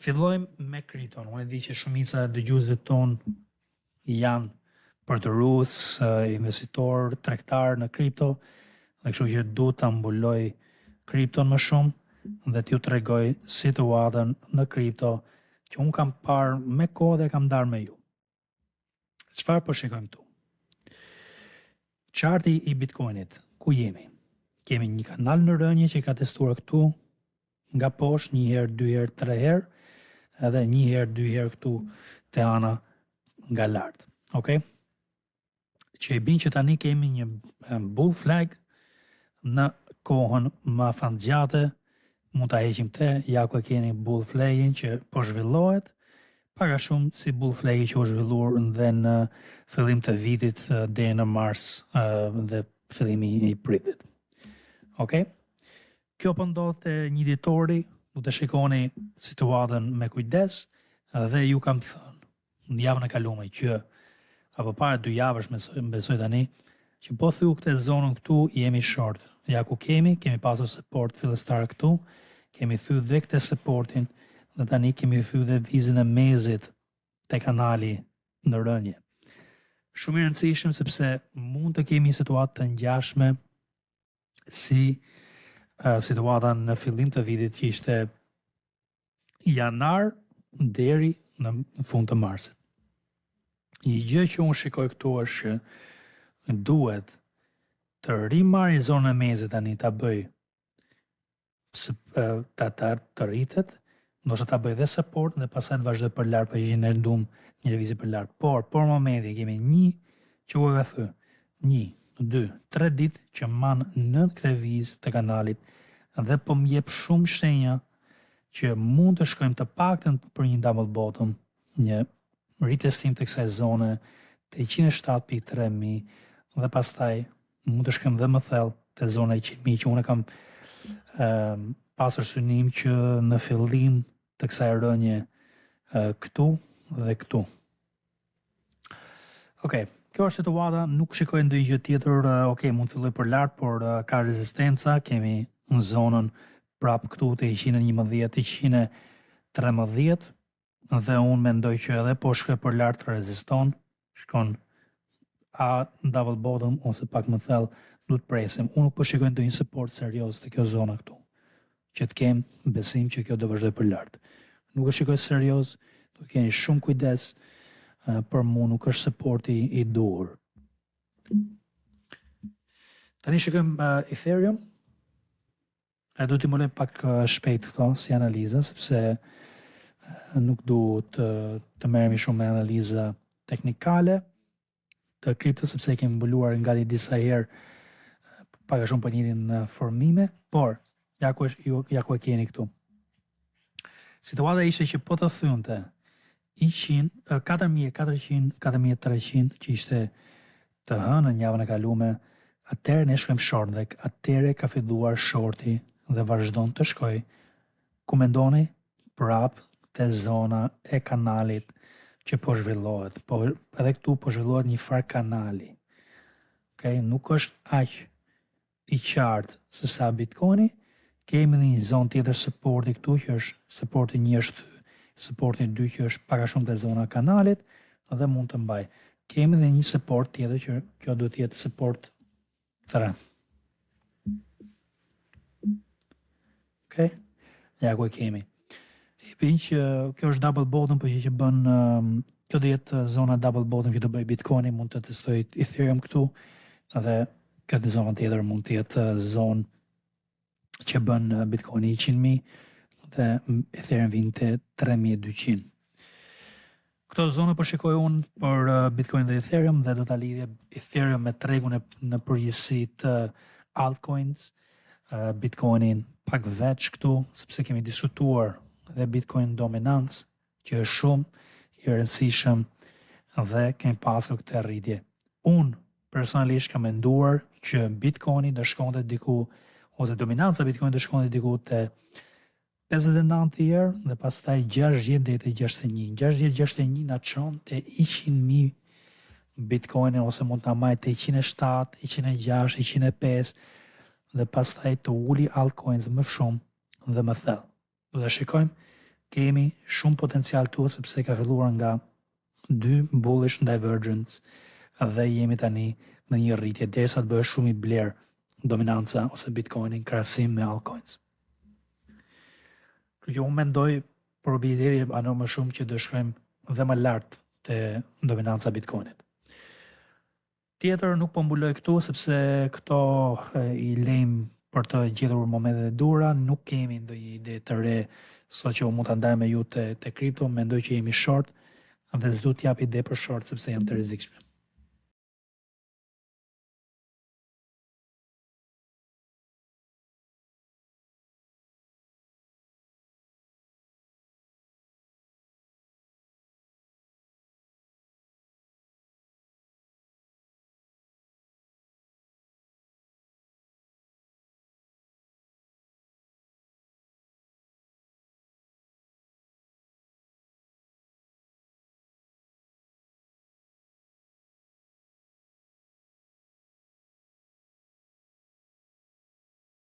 Fillojmë me kripton. Unë e di që shumica e dëgjuesve tonë janë përtërus, investitor, tregtar në kripto, dhe kështu që du të mbuloj kripton më shumë dhe t'ju tregoj situatën në kripto që unë kam parë me kohë dhe kam darë me ju. Çfarë po shikojmë këtu? Charti i Bitcoinit, ku jemi? Kemi një kanal në rënje që ka testuar këtu nga poshtë një herë, dy herë, tre herë, edhe një herë, dy herë këtu te ana nga lartë. Okay? Që i bin që tani kemi një bull flag në kohën më afatgjate, mund ta heqim te, ja ku e keni bull flagin që po zhvillohet, pak a shumë si bull flagi që u zhvilluar dhe në fillim të vitit deri në mars dhe fillimi i pritit. Okay? Kjo po ndodh te një ditori, du të shikoni situatën me kujdes dhe ju kam thënë në javën e kaluar që apo para 2 javësh besoj tani që po thyu këtë zonën këtu jemi short. Ja ku kemi pasur support fillestar këtu, kemi thy dhe këtë supportin dhe tani kemi thy dhe vizën e mezit te kanali në rënje. Shumë i rëndësishëm sepse mund të kemi situatë të ngjashme si situata në fillim të vitit që ishte janar deri në fund të marsit. Një gjë që unë shikoj këtu është që duhet të rimarrë zonën e mezit tani ta bëj të rritet, ndoshta ta bëj dhe support dhe pastaj të vazhdoj për lart, për që ne ndum një lëvizje për lart. Por momenti kemi një që u ka thënë 1, 2, 3 ditë që man në këtë vizë të kanalit dhe po më jep shumë shenja që mund të shkojmë të paktën për një double bottom, një retestim të kësaj zone të 107.300 dhe pastaj mund të shkojmë dhe më thellë te zona 100.000 që unë kam pasur synim që në fillim të kësaj rënje këtu dhe këtu. Okej, kjo është situata, nuk shikoj ndonjë gjë tjetër, mund të filloj për lart, por ka rezistenca, kemi në zonën prap këtu të 111, 113 dhe unë mendoj që edhe po shkoj për lart reziston, shkon a double bottom ose pak më thellë, du të presim. Unë nuk po shikoj ndonjë support serioz te kjo zona këtu, që të kem besim që kjo do vazhdoj për lart. Nuk e shikoj serioz, do të keni shumë kujdes, për mu nuk është supporti i duhur. Tani shikojmë Ethereum. Du t'i mëlem pak shpejt këto si analiza, sepse nuk du të merremi shumë me analiza teknikale të kripto, sepse kemi mbuluar nga disa herë pak a shumë për njërin formime, por ja ku e keni këtu. Situata ishte që po të thynte 4.400, 4.300 që ishte të hënë në javën e kaluar, atëherë ne shkojmë short dhe atëherë ka filluar shorti dhe vazhdon të shkoj, ku mendoni prap te zona e kanalit që po zhvillohet, edhe këtu po zhvillohet një far kanali. Okay? Nuk është aq i qartë se sa Bitcoini, kemi një zonë tjetër supporti këtu që është supporti 1 është supporti 2 që është pak a shumë te zona e kanalit dhe mund të mbaj. Kemi dhe një support tjetër që kjo duhet të jetë support 3. Okay? Ja ku e kemi. I bin që kjo është double bottom, për që bën kjo do jetë zona double bottom që do bëj Bitcoini, mund të testoj Ethereum këtu dhe këtë zonë tjetër mund të jetë zonë që bën Bitcoini 100.000 dhe Ethereum vjen te 3.200. Këto zona po shikoj unë për Bitcoin dhe Ethereum dhe do ta lidhje Ethereum me tregun në përgjithësi të altcoins, Bitcoinin pak veç këtu, sepse kemi diskutuar dhe Bitcoin dominancë, që është shumë i rëndësishëm dhe kemi pasur këtë rritje. Unë personalisht kam menduar që Bitcoini do shkonte diku, ose dominanca Bitcoin do shkonte diku te 59 dhe pastaj 60 deri te 61. 60-61 na çon te 100.000 Bitcoin ose mund ta marrë te 107, 106, 105 dhe pastaj të uli altcoins më shumë dhe më thellë. Do ta shikojmë kemi shumë potencial tu sepse ka filluar nga 2 bullish divergence dhe jemi tani në një rritje derisa të bëhet shumë i bler dominanca ose Bitcoinin krahasim me altcoins. Kështu që unë mendoj probabiliteti ano më shumë që do shkojmë dhe më lart te dominanca Bitcoinit. Tjetër nuk po mbuloj këtu sepse këto i lejm për të gjetur momentet e dura, nuk kemi ndonjë ide të re sot që unë mund ta ndaj me ju te kripto, mendoj që jemi short dhe s'du t'jap ide për short sepse janë të rrezikshme.